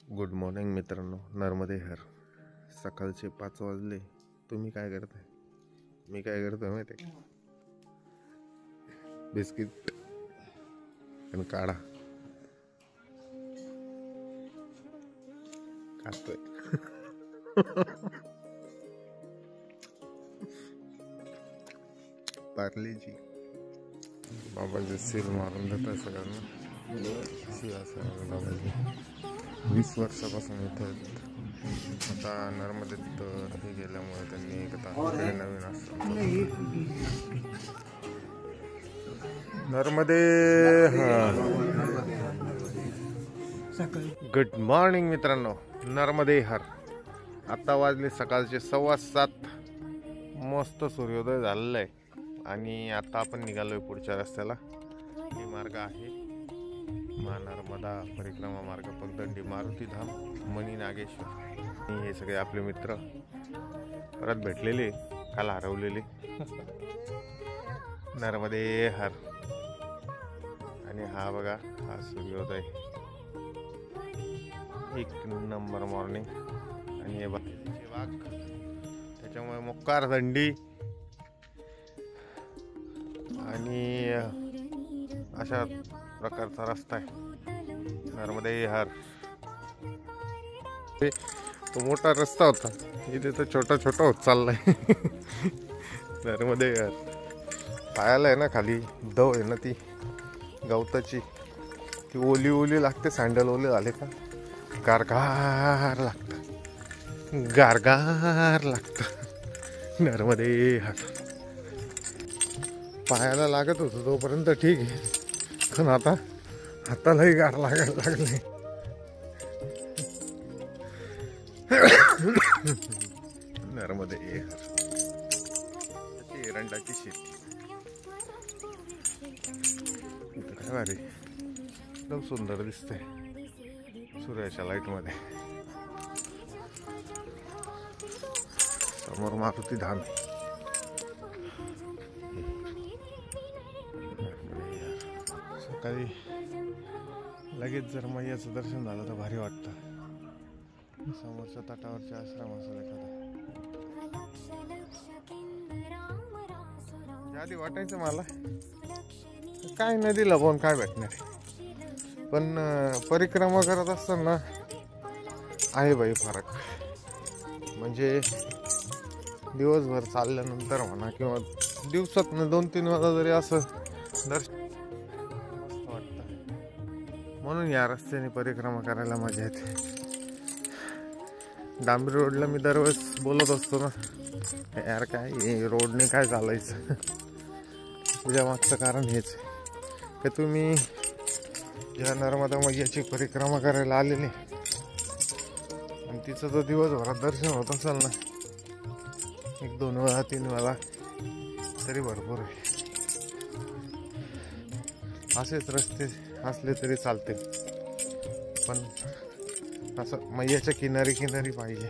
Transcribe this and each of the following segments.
Good morning मित्रांनो, नर्मदे हर. सकाळचे 5 वाजले. तुम्ही काय करताय? मी काय करतोय माहिती आहे? बिस्किट आणि काढा खातोय. पार्लेजी बाबाजी सील मारून देतात सगळ्यांना. बाबाजी 20 वर्षापासून इथे आहेत. आता नर्मदेत हे गेल्यामुळे त्यांनी एकदा नवीन असतं नर्मदे. गुड मॉर्निंग मित्रांनो, नर्मदे हर. आता वाजले सकाळचे 7:15. मस्त सूर्योदय झालेला आहे आणि आता आपण निघालोय पुढच्या रस्त्याला. हे मार्ग आहे नर्मदा परिक्रमा मार्ग, पगदंडी, मारुतीधाम, मणी नागेश्वर. हे सगळे आपले मित्र परत भेटलेले, काल हरवलेले. नर्मदे हर. आणि हा बघा, हा सूर्योदय, एक नंबर मॉर्निंग. आणि हे वाघ, त्याच्यामुळे मुक्कार दंडी आणि अशा प्रकारचा रस्ता आहे नर्मदे हर. तो मोठा रस्ता होता, इथे तर छोटा छोटा होत चाललाय. नर्मदे हर. पायाला आहे ना खाली दव आहे ना, ती गवताची, ती ओली ओली लागते. सँडल ओले झाले का गारगार लागतं, गारगार लागतं. नर्मदे हर. पायाला लागत होतं तोपर्यंत ठीक आहे, पण आता हातालाही गार लागायला लागले. नर्मदे हर. एरंडाची शेती काय भारी, एकदम सुंदर दिसते सूर्याच्या लाईट मध्ये. समोर मारुतीधाम. सकाळी लगेच जर मैयाचं दर्शन झालं तर भारी वाटतं. समोरच्या तटावरचे आश्रम असेल एखादा. आधी वाटायचं मला काय नदीला बोन काय भेटणार, पण परिक्रमा करत असताना आहे बाई फरक. म्हणजे दिवसभर चालल्यानंतर म्हणा किंवा दिवसातनं 2-3 वेळा जरी असं दर्शन मस्त वाटतं. म्हणून या रस्त्याने परिक्रमा करायला मजा येते. डांबरी रोडला मी दरवेळेस बोलत असतो ना, यार काय रोडने काय चालायचं. तुझ्या मागचं कारण हेच की तुम्ही या नर्मदा मैयाची परिक्रमा करायला आलेले आणि तिचं जर दिवसभरात दर्शन होत असेल ना, 1-2 वेळा 3 वेळा तरी भरपूर आहे. असेच रस्ते असले तरी चालते, पण असं मैयाच्या किनारी किनारी पाहिजे.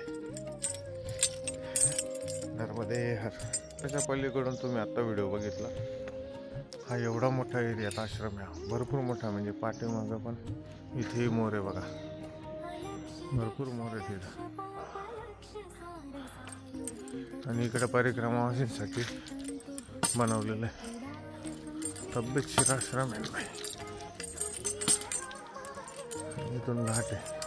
नर्मदे हर. त्याच्या पलीकडून तुम्ही आता व्हिडिओ बघितला, हा एवढा मोठा एरियात आश्रम आहे, भरपूर मोठा. म्हणजे पाठीमागं पण इथे मोर आहे बघा, भरपूर मोर आहे तिथं. आणि इकडे परिक्रमावासींसाठी बनवलेलं आहे तब्येतशीर आश्रम आहे. इथून घाट आहे,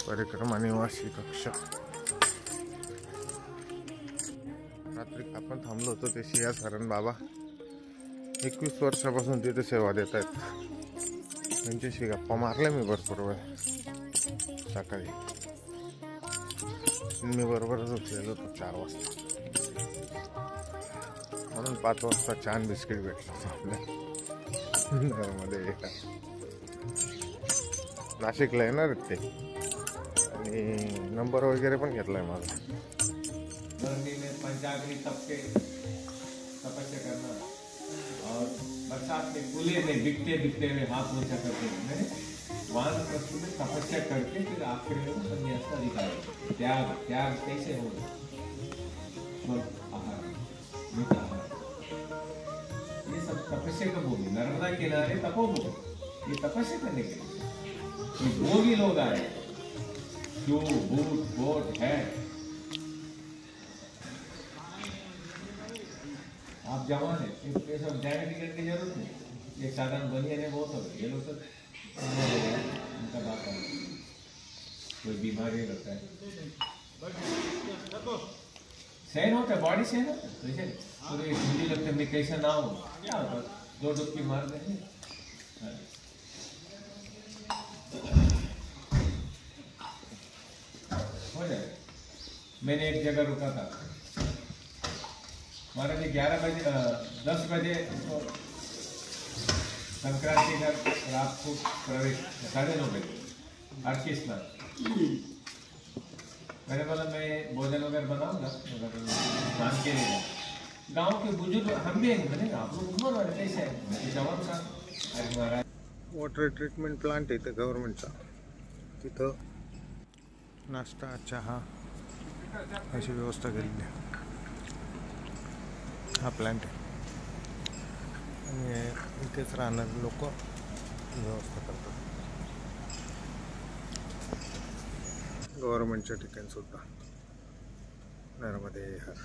परिक्रमा निवासी कक्ष. रात्री आपण थांबलो होतो ते सिया सारण बाबा 21 वर्षापासून तिथे सेवा देत आहेत. त्यांच्याशी गप्पा मारल्या मी भरपूर वेळ. सकाळी मी बरोबरच उठलेलो होतो 4 वाजता, म्हणून 5 वाजता छान बिस्किट भेटलं आपल्या. घरामध्ये नाशिकला येणार ते, आणि नंबर वगैरे पण घेतलाय माझा. पंचाग्नि सबके तपस्या करना और बरसात में कूले में बिकते बिकते हुए हाथ ऊंचा करके वानप्रस्थ में तपस्या करके फिर आखिर में संन्यास का अधिकार. त्याग त्याग कैसे होगा? आहार, मिताहार, ये सब तपस्या का भूमि. नर्मदा किनारे तपोभूमि. ये तपस्या करने के लिए। ये भोगी लोग आए, जो बूट बोट है। आप जवान है, ये सब जाने टिकट की जरूरत नहीं। ये साधन बनिए ने बहुत हो गए, ये लोग तो उनका बात है, कोई बीमारी रहता है, सहन होता है, बॉडी सहन होता है। जैसे पूरे हिंदी लगते मैं कैसे ना हो, क्या होता, 2 डुबकी मार देंगे, हो जाए। मैंने एक जगह रुका था, हमारे लिए 11 बजे 10 बजे तो संक्रांति का रात को प्रवेश, 9:30 बजे आरती स्नान। मैंने बोला मैं भोजन वगैरह बनाऊंगा, स्नान के लिए। गांव के बुजुर्ग हम भी बने, आप लोग घूमो वाले कैसे है जवान सा। अरे महाराज, वॉटर ट्रीटमेंट प्लांट आहे इथं गव्हर्नमेंटचा, तिथं नाश्ता चहा अशी व्यवस्था केलेली आहे. हा प्लांट आहे आणि इथेच राहणारे लोक व्यवस्था करतात गव्हर्नमेंटच्या ठिकाणी सुद्धा. नर्मदे हर.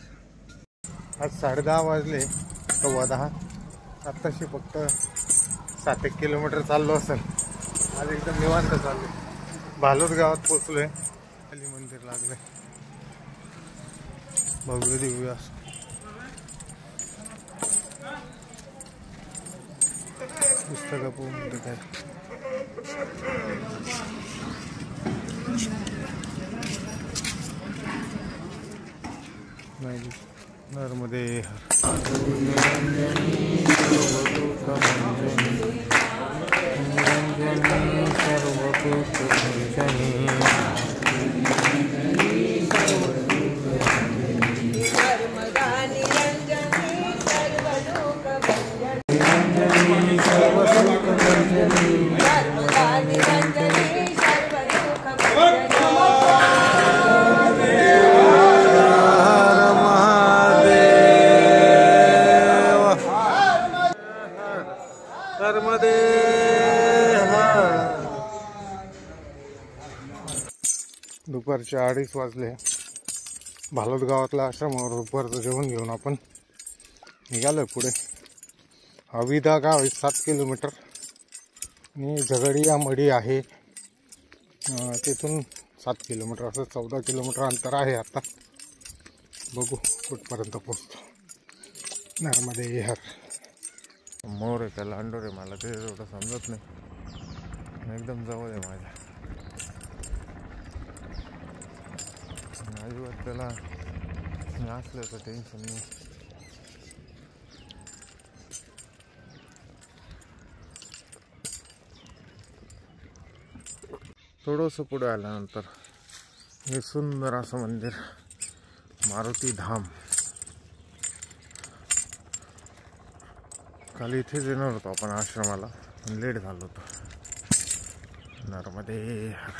आज 10:30 वाजले, 10:15. आत्ताशी फक्त 7-1 किलोमीटर चाललो असेल. आज एकदम निवांत चालले. भालोद गावात पोचलोय. खाली मंदिर लागले भव्य दिव्य असं. पुस्तकं पूर्ण काय नर्मदे दुपारचे 2:30 वाजले. भालोद गावातल्या आश्रमावर दुपारचं जेवण घेऊन आपण निघालोय पुढे. अविदा गाव आहे 7 किलोमीटर आणि झगडिया मडी आहे तिथून 7 किलोमीटर, असं 14 किलोमीटर अंतर आहे. आता बघू कुठपर्यंत पोहोचतो. नर्मदे हर. मोर आहे का लांडोर आहे मला ते एवढं समजत नाही. एकदम जवळ आहे माझ्या. अजिबात त्याला असल्याचं टेन्शन नाही. थोडंसं पुढे आल्यानंतर हे सुंदर असं मंदिर मारुती धाम. काल इथेच येणार होतो आपण आश्रमाला, लेट झालो होतो. नर्मदे हर.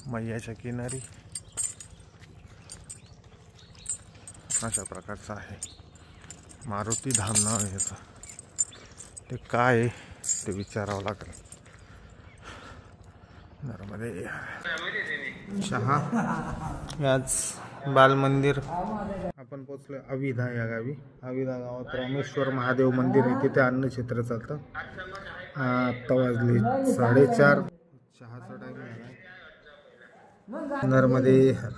मैयाच्या किनारी अशा प्रकारचं आहे. मारुती धाम नाव आहे ह्याचं. ते काय आहे ते विचारावं लागेल. नर्मदे शहा याच बालमंदिर. आपण पोचलोय अविधा या गावी. अविधा गावात रामेश्वर महादेव मंदिर आहे, तिथे अन्नक्षेत्र चालतं. आत्ता वाजले 4:30. चहाचा टाइम आहे. नर्मदे हर.